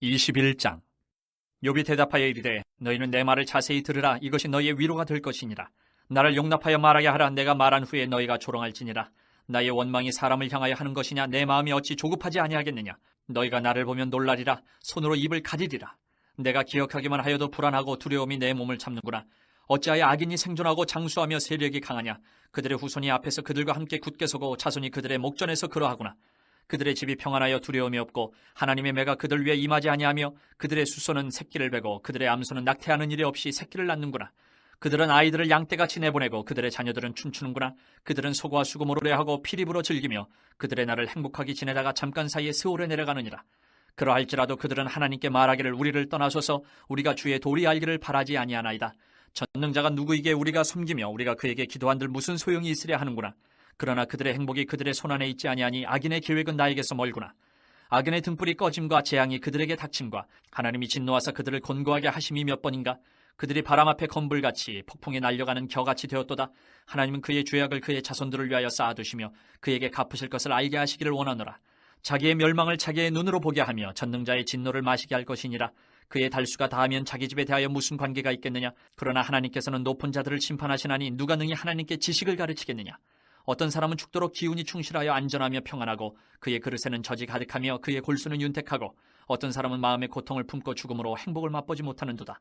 21장. 욥이 대답하여 이르되 너희는 내 말을 자세히 들으라. 이것이 너희의 위로가 될 것이니라. 나를 용납하여 말하게 하라. 내가 말한 후에 너희가 조롱할지니라. 나의 원망이 사람을 향하여 하는 것이냐? 내 마음이 어찌 조급하지 아니하겠느냐? 너희가 나를 보면 놀라리라. 손으로 입을 가리리라. 내가 기억하기만 하여도 불안하고 두려움이 내 몸을 잡는구나. 어찌하여 악인이 생존하고 장수하며 세력이 강하냐? 그들의 후손이 앞에서 그들과 함께 굳게 서고 자손이 그들의 목전에서 그러하구나. 그들의 집이 평안하여 두려움이 없고 하나님의 매가 그들 위에 임하지 아니하며 그들의 수소는 새끼를 베고 그들의 암소는 낙태하는 일이 없이 새끼를 낳는구나. 그들은 아이들을 양떼같이 내보내고 그들의 자녀들은 춤추는구나. 그들은 소고와 수금으로 노래하고 피립으로 즐기며 그들의 날을 행복하게 지내다가 잠깐 사이에 스올에 내려가느니라. 그러할지라도 그들은 하나님께 말하기를 우리를 떠나소서 우리가 주의 도리 알기를 바라지 아니하나이다. 전능자가 누구에게 우리가 섬기며 우리가 그에게 기도한들 무슨 소용이 있으랴 하는구나. 그러나 그들의 행복이 그들의 손안에 있지 아니하니 악인의 계획은 나에게서 멀구나. 악인의 등불이 꺼짐과 재앙이 그들에게 닥침과 하나님이 진노하사 그들을 곤고하게 하심이 몇 번인가. 그들이 바람 앞에 건불같이 폭풍에 날려가는 겨같이 되었도다. 하나님은 그의 죄악을 그의 자손들을 위하여 쌓아두시며 그에게 갚으실 것을 알게 하시기를 원하노라. 자기의 멸망을 자기의 눈으로 보게 하며 전능자의 진노를 마시게 할 것이니라. 그의 달수가 닿으면 자기 집에 대하여 무슨 관계가 있겠느냐. 그러나 하나님께서는 높은 자들을 심판하시나니 누가 능히 하나님께 지식을 가르치겠느냐. 어떤 사람은 죽도록 기운이 충실하여 안전하며 평안하고 그의 그릇에는 젖이 가득하며 그의 골수는 윤택하고 어떤 사람은 마음의 고통을 품고 죽음으로 행복을 맛보지 못하는도다.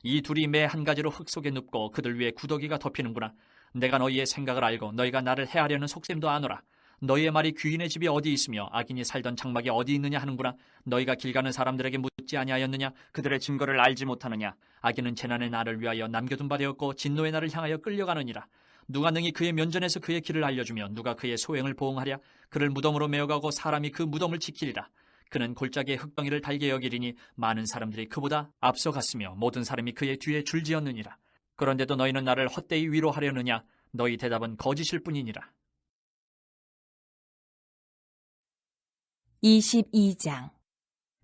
이 둘이 매 한 가지로 흙 속에 눕고 그들 위에 구더기가 덮이는구나. 내가 너희의 생각을 알고 너희가 나를 해하려는 속셈도 아노라. 너희의 말이 귀인의 집이 어디 있으며 악인이 살던 장막이 어디 있느냐 하는구나. 너희가 길 가는 사람들에게 묻지 아니하였느냐? 그들의 증거를 알지 못하느냐? 악인은 재난의 날을 위하여 남겨둔 바 되었고 진노의 날을 향하여 끌려가느니라. 누가 능히 그의 면전에서 그의 길을 알려주며 누가 그의 소행을 보응하랴? 그를 무덤으로 메어가고 사람이 그 무덤을 지키리라. 그는 골짜기의 흙덩이를 달게 여기리니 많은 사람들이 그보다 앞서갔으며 모든 사람이 그의 뒤에 줄지었느니라. 그런데도 너희는 나를 헛되이 위로하려느냐? 너희 대답은 거짓일 뿐이니라. 22장.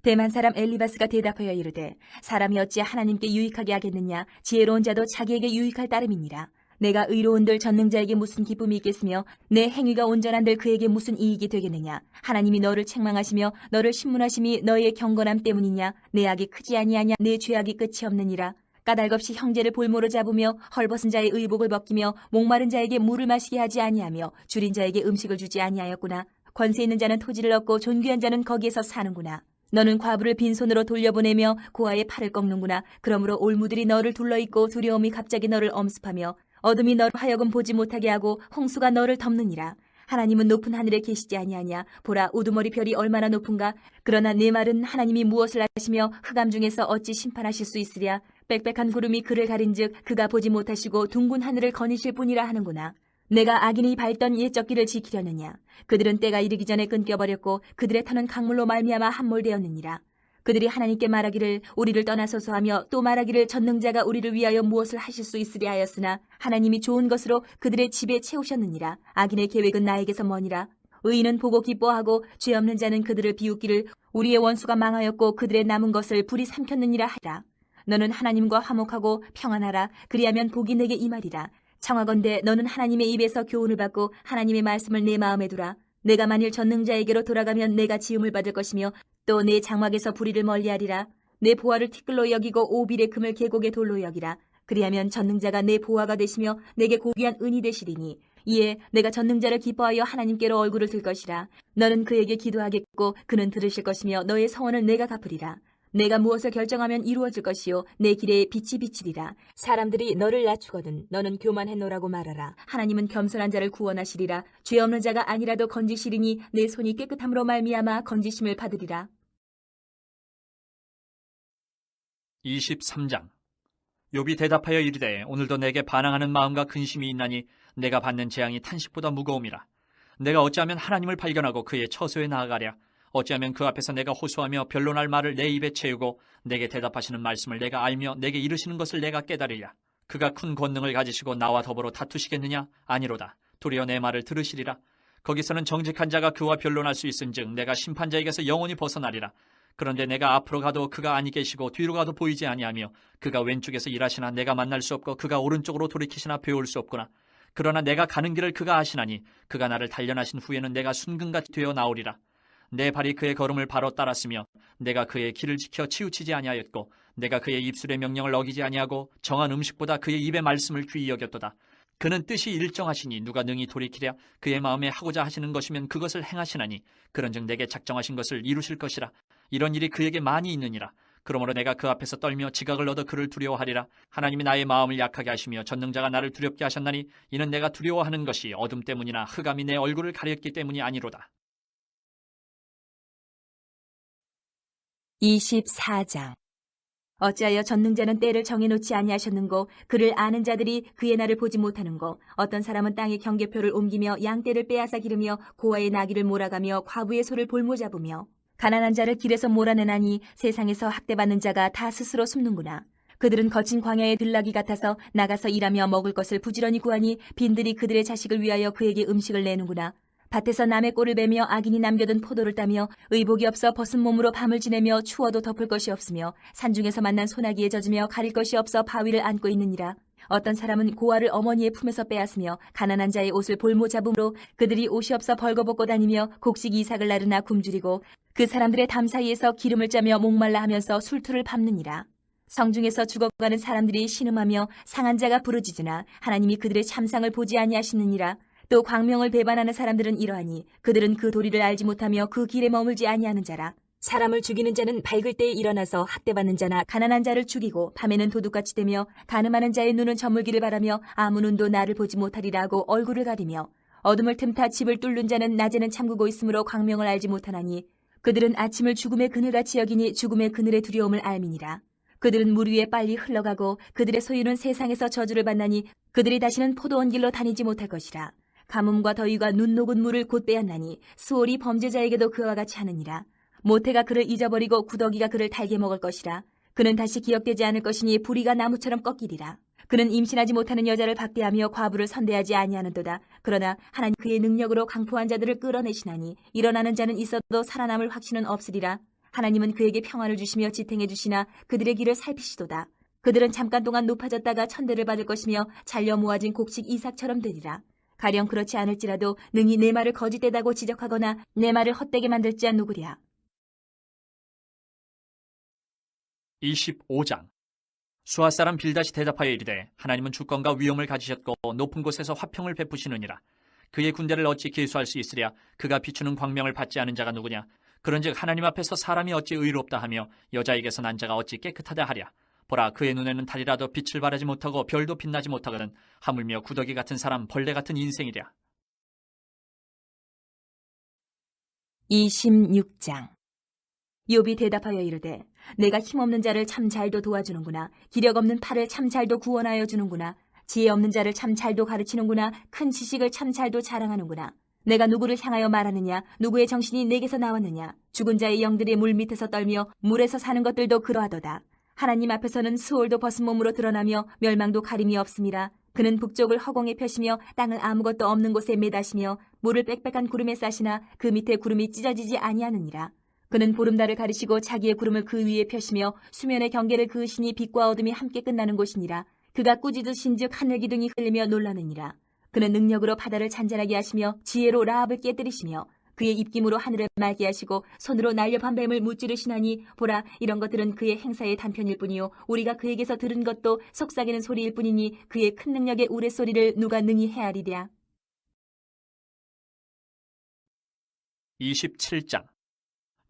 대만 사람 엘리바스가 대답하여 이르되 사람이 어찌 하나님께 유익하게 하겠느냐? 지혜로운 자도 자기에게 유익할 따름이니라. 내가 의로운들 전능자에게 무슨 기쁨이 있겠으며 내 행위가 온전한들 그에게 무슨 이익이 되겠느냐. 하나님이 너를 책망하시며 너를 신문하심이 너희의 경건함 때문이냐. 내 악이 크지 아니하냐. 내 죄악이 끝이 없느니라. 까닭없이 형제를 볼모로 잡으며 헐벗은 자의 의복을 벗기며 목마른 자에게 물을 마시게 하지 아니하며 줄인 자에게 음식을 주지 아니하였구나. 권세 있는 자는 토지를 얻고 존귀한 자는 거기에서 사는구나. 너는 과부를 빈손으로 돌려보내며 고아의 팔을 꺾는구나. 그러므로 올무들이 너를 둘러있고 두려움이 갑자기 너를 엄습하며 어둠이 너를 하여금 보지 못하게 하고 홍수가 너를 덮느니라. 하나님은 높은 하늘에 계시지 아니하냐. 보라, 우두머리 별이 얼마나 높은가. 그러나 내 말은 하나님이 무엇을 하시며 흑암 중에서 어찌 심판하실 수 있으랴. 빽빽한 구름이 그를 가린즉 그가 보지 못하시고 둥근 하늘을 거니실 뿐이라 하는구나. 내가 악인이 밟던 옛적 길을 지키려느냐. 그들은 때가 이르기 전에 끊겨버렸고 그들의 터는 강물로 말미암아 함몰되었느니라. 그들이 하나님께 말하기를 우리를 떠나소서 하며 또 말하기를 전능자가 우리를 위하여 무엇을 하실 수 있으랴 하였으나 하나님이 좋은 것으로 그들의 집에 채우셨느니라. 악인의 계획은 나에게서 머니라. 의인은 보고 기뻐하고 죄 없는 자는 그들을 비웃기를 우리의 원수가 망하였고 그들의 남은 것을 불이 삼켰느니라 하라. 너는 하나님과 화목하고 평안하라. 그리하면 복이 내게 임하리라. 청하건대 너는 하나님의 입에서 교훈을 받고 하나님의 말씀을 내 마음에 두라. 내가 만일 전능자에게로 돌아가면 내가 지음을 받을 것이며 또 내 장막에서 불의를 멀리하리라. 내 보화를 티끌로 여기고 오빌의 금을 계곡의 돌로 여기라. 그리하면 전능자가 내 보화가 되시며 내게 고귀한 은이 되시리니 이에 내가 전능자를 기뻐하여 하나님께로 얼굴을 들 것이라. 너는 그에게 기도하겠고 그는 들으실 것이며 너의 성원을 내가 갚으리라. 내가 무엇을 결정하면 이루어질 것이요 내 길에 빛이 비치리라. 사람들이 너를 낮추거든 너는 교만해노라고 말하라. 하나님은 겸손한 자를 구원하시리라. 죄 없는 자가 아니라도 건지시리니 내 손이 깨끗함으로 말미암아 건지심을 받으리라. 23장. 욥이 대답하여 이르되 오늘도 내게 반항하는 마음과 근심이 있나니 내가 받는 재앙이 탄식보다 무거움이라. 내가 어찌하면 하나님을 발견하고 그의 처소에 나아가랴. 어찌하면 그 앞에서 내가 호소하며 변론할 말을 내 입에 채우고 내게 대답하시는 말씀을 내가 알며 내게 이르시는 것을 내가 깨달으랴. 그가 큰 권능을 가지시고 나와 더불어 다투시겠느냐? 아니로다. 도리어 내 말을 들으시리라. 거기서는 정직한 자가 그와 변론할 수 있은즉 내가 심판자에게서 영원히 벗어나리라. 그런데 내가 앞으로 가도 그가 아니 계시고 뒤로 가도 보이지 아니하며 그가 왼쪽에서 일하시나 내가 만날 수 없고 그가 오른쪽으로 돌이키시나 배울 수 없구나. 그러나 내가 가는 길을 그가 아시나니 그가 나를 단련하신 후에는 내가 순금같이 되어 나오리라. 내 발이 그의 걸음을 바로 따랐으며 내가 그의 길을 지켜 치우치지 아니하였고 내가 그의 입술의 명령을 어기지 아니하고 정한 음식보다 그의 입의 말씀을 귀히 여겼도다. 그는 뜻이 일정하시니 누가 능히 돌이키랴. 그의 마음에 하고자 하시는 것이면 그것을 행하시나니 그런즉 내게 작정하신 것을 이루실 것이라. 이런 일이 그에게 많이 있느니라. 그러므로 내가 그 앞에서 떨며 지각을 얻어 그를 두려워하리라. 하나님이 나의 마음을 약하게 하시며 전능자가 나를 두렵게 하셨나니 이는 내가 두려워하는 것이 어둠 때문이나 흑암이 내 얼굴을 가렸기 때문이 아니로다. 24장. 어찌하여 전능자는 때를 정해놓지 아니하셨는고 그를 아는 자들이 그의 날을 보지 못하는고 어떤 사람은 땅의 경계표를 옮기며 양떼를 빼앗아 기르며 고아의 나귀를 몰아가며 과부의 소를 볼모 잡으며 가난한 자를 길에서 몰아내나니 세상에서 학대받는 자가 다 스스로 숨는구나. 그들은 거친 광야의 들나귀 같아서 나가서 일하며 먹을 것을 부지런히 구하니 빈들이 그들의 자식을 위하여 그에게 음식을 내는구나. 밭에서 남의 꼴을 베며 악인이 남겨둔 포도를 따며 의복이 없어 벗은 몸으로 밤을 지내며 추워도 덮을 것이 없으며 산중에서 만난 소나기에 젖으며 가릴 것이 없어 바위를 안고 있느니라. 어떤 사람은 고아를 어머니의 품에서 빼앗으며 가난한 자의 옷을 볼모 잡음으로 그들이 옷이 없어 벌거벗고 다니며 곡식 이삭을 나르나 굶주리고 그 사람들의 담 사이에서 기름을 짜며 목말라 하면서 술투를 밟느니라. 성중에서 죽어가는 사람들이 신음하며 상한 자가 부르짖으나 하나님이 그들의 참상을 보지 아니하시느니라. 또 광명을 배반하는 사람들은 이러하니 그들은 그 도리를 알지 못하며 그 길에 머물지 아니하는 자라. 사람을 죽이는 자는 밝을 때에 일어나서 학대받는 자나 가난한 자를 죽이고 밤에는 도둑같이 되며 간음하는 자의 눈은 저물기를 바라며 아무 눈도 나를 보지 못하리라 하고 얼굴을 가리며 어둠을 틈타 집을 뚫는 자는 낮에는 잠그고 있으므로 광명을 알지 못하나니 그들은 아침을 죽음의 그늘같이 여기니 죽음의 그늘의 두려움을 알미니라. 그들은 물 위에 빨리 흘러가고 그들의 소유는 세상에서 저주를 받나니 그들이 다시는 포도원 길로 다니지 못할 것이라. 가뭄과 더위가 눈 녹은 물을 곧 빼앗나니 수월이 범죄자에게도 그와 같이 하느니라. 모태가 그를 잊어버리고 구더기가 그를 달게 먹을 것이라. 그는 다시 기억되지 않을 것이니 부리가 나무처럼 꺾이리라. 그는 임신하지 못하는 여자를 박대하며 과부를 선대하지 아니하는도다. 그러나 하나님 그의 능력으로 강포한 자들을 끌어내시나니 일어나는 자는 있어도 살아남을 확신은 없으리라. 하나님은 그에게 평안을 주시며 지탱해 주시나 그들의 길을 살피시도다. 그들은 잠깐 동안 높아졌다가 천대를 받을 것이며 잘려 모아진 곡식 이삭처럼 되리라. 가령 그렇지 않을지라도 능히 내 말을 거짓되다고 지적하거나 내 말을 헛되게 만들 자 누구랴. 25장. 수아 사람 빌닷이 대답하여 이르되 하나님은 주권과 위엄을 가지셨고 높은 곳에서 화평을 베푸시느니라. 그의 군대를 어찌 계수할 수 있으랴. 그가 비추는 광명을 받지 않은 자가 누구냐. 그런즉 하나님 앞에서 사람이 어찌 의롭다 하며 여자에게서 난 자가 어찌 깨끗하다 하랴. 보라, 그의 눈에는 달이라도 빛을 발하지 못하고 별도 빛나지 못하거든 하물며 구더기 같은 사람, 벌레 같은 인생이랴. 26장. 욥이 대답하여 이르되 내가 힘없는 자를 참 잘도 도와주는구나. 기력 없는 팔을 참 잘도 구원하여 주는구나. 지혜 없는 자를 참 잘도 가르치는구나. 큰 지식을 참 잘도 자랑하는구나. 내가 누구를 향하여 말하느냐. 누구의 정신이 내게서 나왔느냐. 죽은 자의 영들이 물 밑에서 떨며 물에서 사는 것들도 그러하도다. 하나님 앞에서는 수월도 벗은 몸으로 드러나며 멸망도 가림이 없음이라. 그는 북쪽을 허공에 펴시며 땅을 아무것도 없는 곳에 매다시며 물을 빽빽한 구름에 싸시나 그 밑에 구름이 찢어지지 아니하느니라. 그는 보름달을 가리시고 자기의 구름을 그 위에 펴시며 수면의 경계를 그으시니 빛과 어둠이 함께 끝나는 곳이니라. 그가 꾸짖으신즉 하늘 기둥이 흘리며 놀라느니라. 그는 능력으로 바다를 잔잔하게 하시며 지혜로 라합을 깨뜨리시며 그의 입김으로 하늘을 맑게 하시고 손으로 날렵한 뱀을 무찌르시나니 보라, 이런 것들은 그의 행사의 단편일 뿐이요 우리가 그에게서 들은 것도 속삭이는 소리일 뿐이니 그의 큰 능력의 우레소리를 누가 능히 헤아리랴. 27장.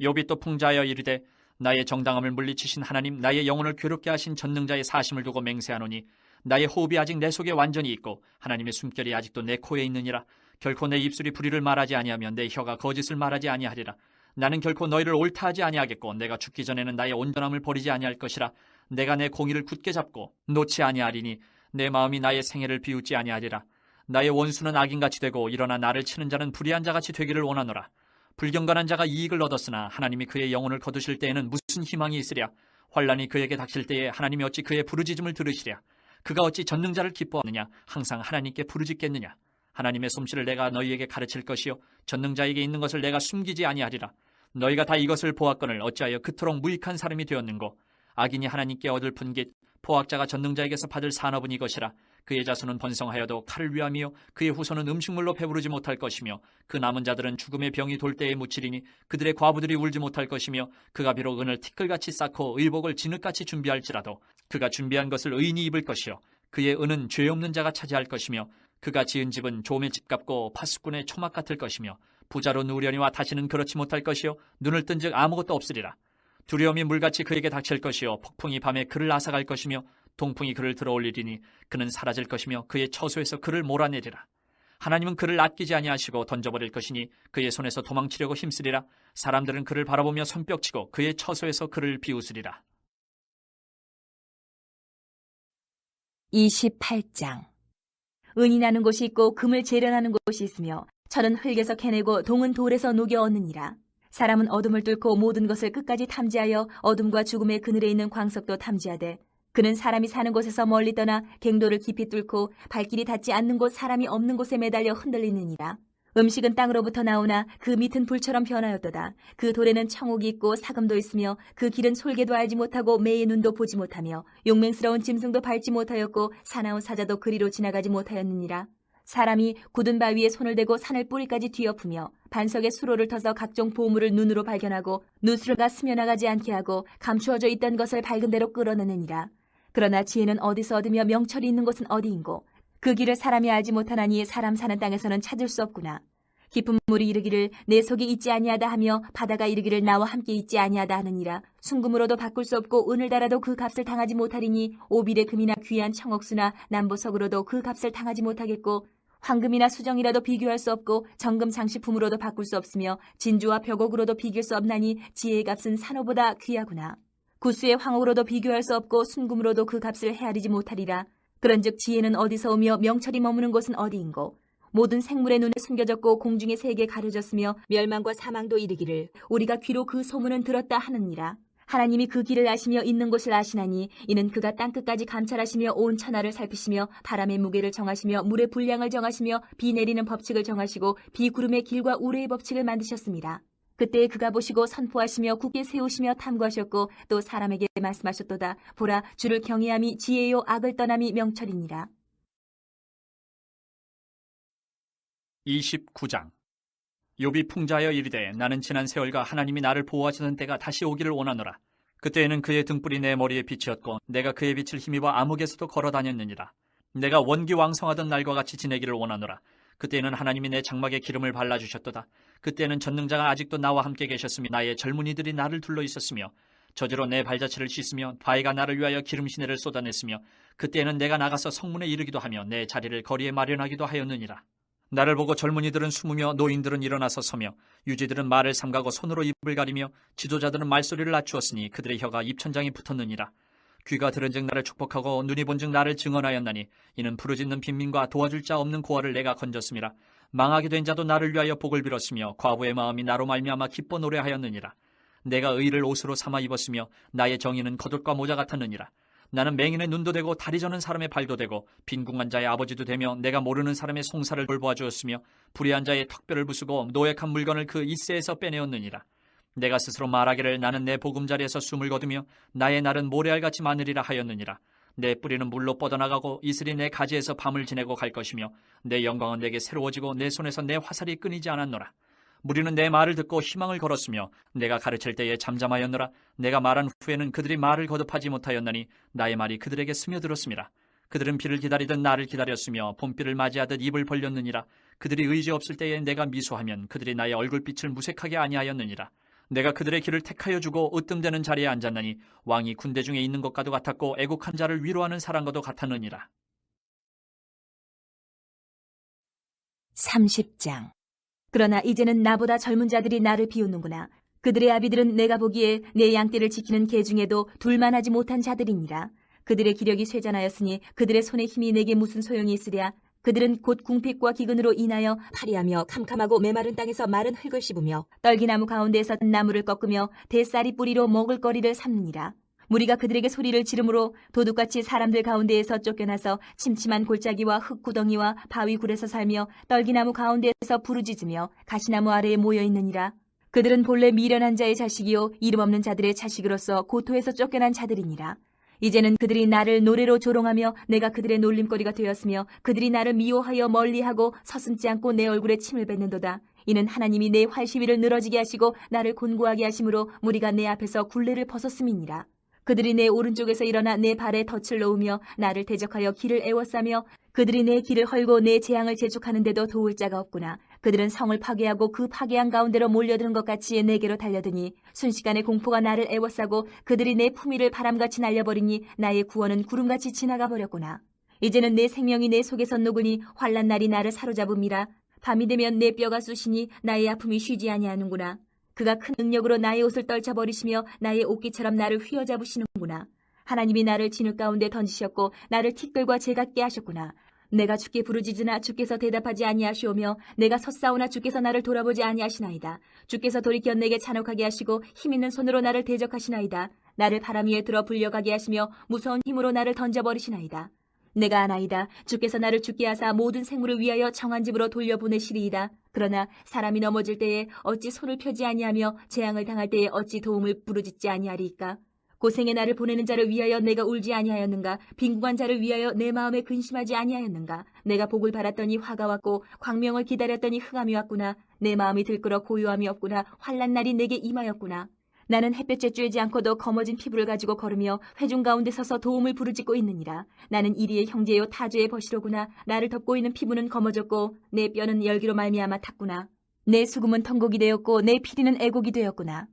욥이 또 풍자하여 이르되 나의 정당함을 물리치신 하나님, 나의 영혼을 괴롭게 하신 전능자의 사심을 두고 맹세하노니 나의 호흡이 아직 내 속에 완전히 있고 하나님의 숨결이 아직도 내 코에 있느니라. 결코 내 입술이 불의를 말하지 아니하며 내 혀가 거짓을 말하지 아니하리라. 나는 결코 너희를 옳다 하지 아니하겠고 내가 죽기 전에는 나의 온전함을 버리지 아니할 것이라. 내가 내 공의를 굳게 잡고 놓지 아니하리니 내 마음이 나의 생애를 비웃지 아니하리라. 나의 원수는 악인같이 되고 일어나 나를 치는 자는 불의한 자같이 되기를 원하노라. 불경건한 자가 이익을 얻었으나 하나님이 그의 영혼을 거두실 때에는 무슨 희망이 있으랴. 환란이 그에게 닥칠 때에 하나님이 어찌 그의 부르짖음을 들으시랴. 그가 어찌 전능자를 기뻐하느냐. 항상 하나님께 부르짖겠느냐. 하나님의 솜씨를 내가 너희에게 가르칠 것이요 전능자에게 있는 것을 내가 숨기지 아니하리라. 너희가 다 이것을 보았거늘 어찌하여 그토록 무익한 사람이 되었는고. 악인이 하나님께 얻을 푼깃 포악자가 전능자에게서 받을 산업은 이것이라. 그의 자손은 번성하여도 칼을 위하며 그의 후손은 음식물로 배부르지 못할 것이며 그 남은 자들은 죽음의 병이 돌 때에 묻히리니 그들의 과부들이 울지 못할 것이며 그가 비록 은을 티끌같이 쌓고 의복을 진흙같이 준비할지라도 그가 준비한 것을 의인이 입을 것이요 그의 은은 죄 없는 자가 차지할 것이며 그가 지은 집은 조음의 집 같고 파수꾼의 초막 같을 것이며 부자로 누우려니와 다시는 그렇지 못할 것이요 눈을 뜬즉 아무것도 없으리라. 두려움이 물같이 그에게 닥칠 것이요 폭풍이 밤에 그를 앗아갈 것이며 동풍이 그를 들어올리리니 그는 사라질 것이며 그의 처소에서 그를 몰아내리라. 하나님은 그를 아끼지 아니하시고 던져버릴 것이니 그의 손에서 도망치려고 힘쓰리라. 사람들은 그를 바라보며 손뼉치고 그의 처소에서 그를 비웃으리라. 28장. 은이 나는 곳이 있고 금을 재련하는 곳이 있으며 철은 흙에서 캐내고 동은 돌에서 녹여 얻느니라. 사람은 어둠을 뚫고 모든 것을 끝까지 탐지하여 어둠과 죽음의 그늘에 있는 광석도 탐지하되 그는 사람이 사는 곳에서 멀리 떠나 갱도를 깊이 뚫고 발길이 닿지 않는 곳 사람이 없는 곳에 매달려 흔들리느니라. 음식은 땅으로부터 나오나 그 밑은 불처럼 변하였도다. 그 돌에는 청옥이 있고 사금도 있으며 그 길은 솔개도 알지 못하고 매의 눈도 보지 못하며 용맹스러운 짐승도 밟지 못하였고 사나운 사자도 그리로 지나가지 못하였느니라. 사람이 굳은 바위에 손을 대고 산을 뿌리까지 뒤엎으며 반석에 수로를 터서 각종 보물을 눈으로 발견하고 누수가 스며나가지 않게 하고 감추어져 있던 것을 밝은 대로 끌어내느니라. 그러나 지혜는 어디서 얻으며 명철이 있는 곳은 어디인고 그 길을 사람이 알지 못하나니 사람 사는 땅에서는 찾을 수 없구나. 깊은 물이 이르기를 내 속에 있지 아니하다 하며 바다가 이르기를 나와 함께 있지 아니하다 하느니라. 순금으로도 바꿀 수 없고 은을 달아도 그 값을 당하지 못하리니 오빌의 금이나 귀한 청옥수나 남보석으로도 그 값을 당하지 못하겠고 황금이나 수정이라도 비교할 수 없고 정금 장식품으로도 바꿀 수 없으며 진주와 벽옥으로도 비길 수 없나니 지혜의 값은 산호보다 귀하구나. 구수의 황옥으로도 비교할 수 없고 순금으로도 그 값을 헤아리지 못하리라. 그런즉 지혜는 어디서 오며 명철이 머무는 곳은 어디인고 모든 생물의 눈에 숨겨졌고 공중의 새에게 가려졌으며 멸망과 사망도 이르기를 우리가 귀로 그 소문은 들었다 하느니라. 하나님이 그 길을 아시며 있는 곳을 아시나니 이는 그가 땅끝까지 감찰하시며 온 천하를 살피시며 바람의 무게를 정하시며 물의 분량을 정하시며 비 내리는 법칙을 정하시고 비구름의 길과 우레의 법칙을 만드셨습니다. 그때 그가 보시고 선포하시며 굳게 세우시며 탐구하셨고 또 사람에게 말씀하셨도다. 보라, 주를 경외함이 지혜요 악을 떠남이 명철이니라. 29장. 욥이 풍자하여 이르되 나는 지난 세월과 하나님이 나를 보호하시는 때가 다시 오기를 원하노라. 그때에는 그의 등불이 내 머리에 빛이었고 내가 그의 빛을 힘입어 암흑에서도 걸어 다녔느니라. 내가 원기 왕성하던 날과 같이 지내기를 원하노라. 그때에는 하나님이 내 장막에 기름을 발라주셨도다. 그때는 전능자가 아직도 나와 함께 계셨으며 나의 젊은이들이 나를 둘러 있었으며 저주로 내 발자취를 씻으며 바위가 나를 위하여 기름 시내를 쏟아냈으며 그때에는 내가 나가서 성문에 이르기도 하며 내 자리를 거리에 마련하기도 하였느니라. 나를 보고 젊은이들은 숨으며 노인들은 일어나서 서며 유지들은 말을 삼가고 손으로 입을 가리며 지도자들은 말소리를 낮추었으니 그들의 혀가 입천장에 붙었느니라. 귀가 들은즉 나를 축복하고 눈이 본즉 나를 증언하였나니 이는 부르짖는 빈민과 도와줄 자 없는 고아를 내가 건졌음이라. 망하게 된 자도 나를 위하여 복을 빌었으며 과부의 마음이 나로 말미암아 기뻐 노래하였느니라. 내가 의를 옷으로 삼아 입었으며 나의 정의는 겉옷과 모자 같았느니라. 나는 맹인의 눈도 되고 다리 저는 사람의 발도 되고 빈궁한 자의 아버지도 되며 내가 모르는 사람의 송사를 돌보아 주었으며 불의한 자의 턱뼈를 부수고 노획한 물건을 그 이새에서 빼내었느니라. 내가 스스로 말하기를 나는 내 보금자리에서 숨을 거두며 나의 날은 모래알같이 많으리라 하였느니라. 내 뿌리는 물로 뻗어나가고 이슬이 내 가지에서 밤을 지내고 갈 것이며 내 영광은 내게 새로워지고 내 손에서 내 화살이 끊이지 않았노라. 무리는 내 말을 듣고 희망을 걸었으며 내가 가르칠 때에 잠잠하였노라. 내가 말한 후에는 그들이 말을 거듭하지 못하였나니 나의 말이 그들에게 스며들었음이라. 그들은 비를 기다리듯 나를 기다렸으며 봄비를 맞이하듯 입을 벌렸느니라. 그들이 의지 없을 때에 내가 미소하면 그들이 나의 얼굴빛을 무색하게 아니하였느니라. 내가 그들의 길을 택하여 주고 으뜸되는 자리에 앉았나니 왕이 군대 중에 있는 것과도 같았고 애곡한 자를 위로하는 사람과도 같았느니라. 30장. 그러나 이제는 나보다 젊은 자들이 나를 비웃는구나. 그들의 아비들은 내가 보기에 내 양떼를 지키는 개 중에도 둘만하지 못한 자들이니라. 그들의 기력이 쇠잔하였으니 그들의 손의 힘이 내게 무슨 소용이 있으랴. 그들은 곧 궁핍과 기근으로 인하여 파리하며 캄캄하고 메마른 땅에서 마른 흙을 씹으며 떨기나무 가운데에서 나무를 꺾으며 대쌀이 뿌리로 먹을거리를 삼느니라. 무리가 그들에게 소리를 지르므로 도둑같이 사람들 가운데에서 쫓겨나서 침침한 골짜기와 흙구덩이와 바위굴에서 살며 떨기나무 가운데에서 부르짖으며 가시나무 아래에 모여있느니라. 그들은 본래 미련한 자의 자식이요 이름 없는 자들의 자식으로서 고토에서 쫓겨난 자들이니라. 이제는 그들이 나를 노래로 조롱하며 내가 그들의 놀림거리가 되었으며 그들이 나를 미워하여 멀리하고 서슴지 않고 내 얼굴에 침을 뱉는도다. 이는 하나님이 내 활시위를 늘어지게 하시고 나를 곤고하게 하심으로 무리가 내 앞에서 굴레를 벗었음이니라. 그들이 내 오른쪽에서 일어나 내 발에 덫을 놓으며 나를 대적하여 길을 애워싸며 그들이 내 길을 헐고 내 재앙을 재촉하는데도 도울 자가 없구나. 그들은 성을 파괴하고 그 파괴한 가운데로 몰려드는 것 같이 내게로 달려드니 순식간에 공포가 나를 애워싸고 그들이 내 품위를 바람같이 날려버리니 나의 구원은 구름같이 지나가 버렸구나. 이제는 내 생명이 내 속에서 녹으니 환난 날이 나를 사로잡음이라. 밤이 되면 내 뼈가 쑤시니 나의 아픔이 쉬지 아니하는구나. 그가 큰 능력으로 나의 옷을 떨쳐버리시며 나의 옷깃처럼 나를 휘어잡으시는구나. 하나님이 나를 진흙 가운데 던지셨고 나를 티끌과 재 같게 하셨구나. 내가 주께 부르짖으나 주께서 대답하지 아니하시오며 내가 섰사오나 주께서 나를 돌아보지 아니하시나이다. 주께서 돌이켜 내게 잔혹하게 하시고 힘있는 손으로 나를 대적하시나이다. 나를 바람 위에 들어 불려가게 하시며 무서운 힘으로 나를 던져버리시나이다. 내가 아나이다. 주께서 나를 죽게 하사 모든 생물을 위하여 정한 집으로 돌려보내시리이다. 그러나 사람이 넘어질 때에 어찌 손을 펴지 아니하며 재앙을 당할 때에 어찌 도움을 부르짖지 아니하리이까. 고생의 나를 보내는 자를 위하여 내가 울지 아니하였는가. 빈궁한 자를 위하여 내 마음에 근심하지 아니하였는가. 내가 복을 바랐더니 화가 왔고 광명을 기다렸더니 흑암이 왔구나. 내 마음이 들끓어 고요함이 없구나. 환난 날이 내게 임하였구나. 나는 햇볕에 쬐지 않고도 검어진 피부를 가지고 걸으며 회중 가운데 서서 도움을 부르짖고 있느니라. 나는 이리의 형제요 타주의 버시로구나. 나를 덮고 있는 피부는 검어졌고 내 뼈는 열기로 말미암아 탔구나. 내 수금은 텅곡이 되었고 내 피리는 애곡이 되었구나.